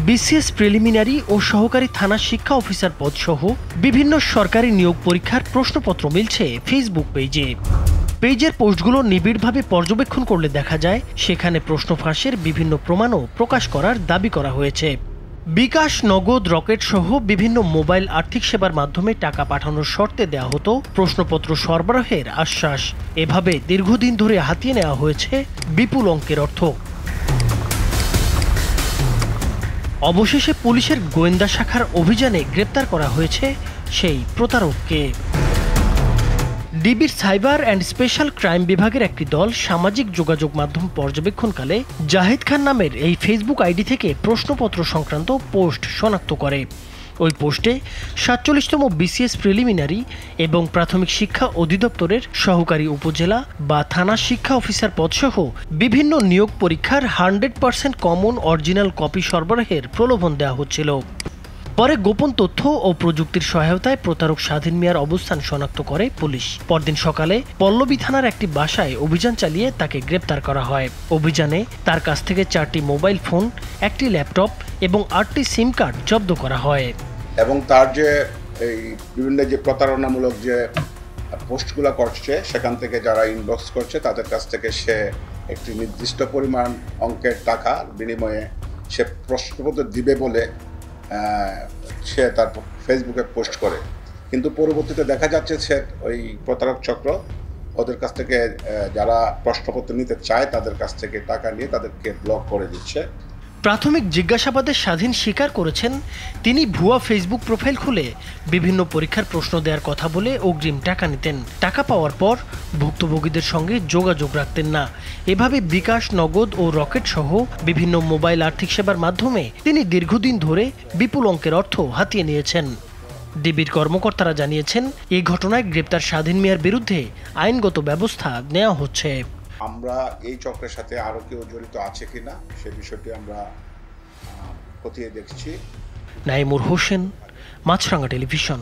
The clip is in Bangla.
বিসিএস প্রিলিমিনারি ও সহকারী থানা শিক্ষা অফিসার পদসহ বিভিন্ন সরকারি নিয়োগ পরীক্ষার প্রশ্নপত্র মিলছে ফেসবুক পেজে। পেজের পোস্টগুলো নিবিড়ভাবে পর্যবেক্ষণ করলে দেখা যায় সেখানে প্রশ্ন ফাঁসের বিভিন্ন প্রমাণও প্রকাশ করার দাবি করা হয়েছে। বিকাশ, নগদ, রকেট সহ বিভিন্ন মোবাইল আর্থিক সেবার মাধ্যমে টাকা পাঠানোর শর্তে দেওয়া হতো প্রশ্নপত্র সরবরাহের আশ্বাস। এভাবে দীর্ঘদিন ধরে হাতিয়ে নেওয়া হয়েছে বিপুল অঙ্কের অর্থ। অবশেষে পুলিশের গোয়েন্দা শাখার অভিযানে গ্রেপ্তার করা হয়েছে সেই প্রতারককে। ডিবির সাইবার অ্যান্ড স্পেশাল ক্রাইম বিভাগের একটি দল সামাজিক যোগাযোগ মাধ্যম পর্যবেক্ষণকালে জাহিদ খান নামের এই ফেসবুক আইডি থেকে প্রশ্নপত্র সংক্রান্ত পোস্ট শনাক্ত করে। ওই পোস্টে ৪৭তম বিসিএস প্রিলিমিনারি এবং প্রাথমিক শিক্ষা অধিদপ্তরের সহকারী উপজেলা বা থানা শিক্ষা অফিসার পদসহ বিভিন্ন নিয়োগ পরীক্ষার 100% কমন অরিজিনাল কপি সরবরাহের প্রলোভন দেওয়া হচ্ছিল। পরে গোপন তথ্য ও প্রযুক্তির সহায়তায় প্রতারক স্বাধীন মিয়ার অবস্থান শনাক্ত করে পুলিশ। পরদিন সকালে পল্লবী থানার একটি বাসায় অভিযান চালিয়ে তাকে গ্রেপ্তার করা হয়। অভিযানে তার কাছ থেকে 4টি মোবাইল ফোন, একটি ল্যাপটপ এবং 8টি সিম কার্ড জব্দ করা হয়। এবং তার যে এই বিভিন্ন যে প্রতারণামূলক যে পোস্টগুলো করছে সেখান থেকে যারা ইনবক্স করছে তাদের কাছ থেকে সে একটি নির্দিষ্ট পরিমাণ অঙ্কের টাকা বিনিময়ে সে প্রশ্নপত্র দিবে বলে সে তার ফেসবুকে পোস্ট করে। কিন্তু পরবর্তীতে দেখা যাচ্ছে সে ওই প্রতারক চক্র ওদের কাছ থেকে যারা প্রশ্নপত্র নিতে চায় তাদের কাছ থেকে টাকা নিয়ে তাদেরকে ব্লক করে দিচ্ছে। প্রাথমিক জিজ্ঞাসাবাদে স্বাধীন স্বীকার করেছেন তিনি ভুয়া ফেসবুক প্রোফাইল খুলে বিভিন্ন পরীক্ষার প্রশ্ন দেওয়ার কথা বলে অগ্রিম টাকা নিতেন। টাকা পাওয়ার পর ভুক্তভোগীদের সঙ্গে যোগাযোগ রাখতেন না। এভাবে বিকাশ, নগদ ও রকেট সহ বিভিন্ন মোবাইল আর্থিক সেবার মাধ্যমে তিনি দীর্ঘদিন ধরে বিপুল অঙ্কের অর্থ হাতিয়ে নিয়েছেন। ডিবির কর্মকর্তারা জানিয়েছেন এই ঘটনায় গ্রেপ্তার স্বাধীন মিয়ার বিরুদ্ধে আইনগত ব্যবস্থা নেওয়া হচ্ছে। আমরা এই চক্রের সাথে আরও কেউ জড়িত আছে কিনা সে বিষয়টি আমরা খতিয়ে দেখছি। নাইমুর হোসেন, মাছরাঙা টেলিভিশন।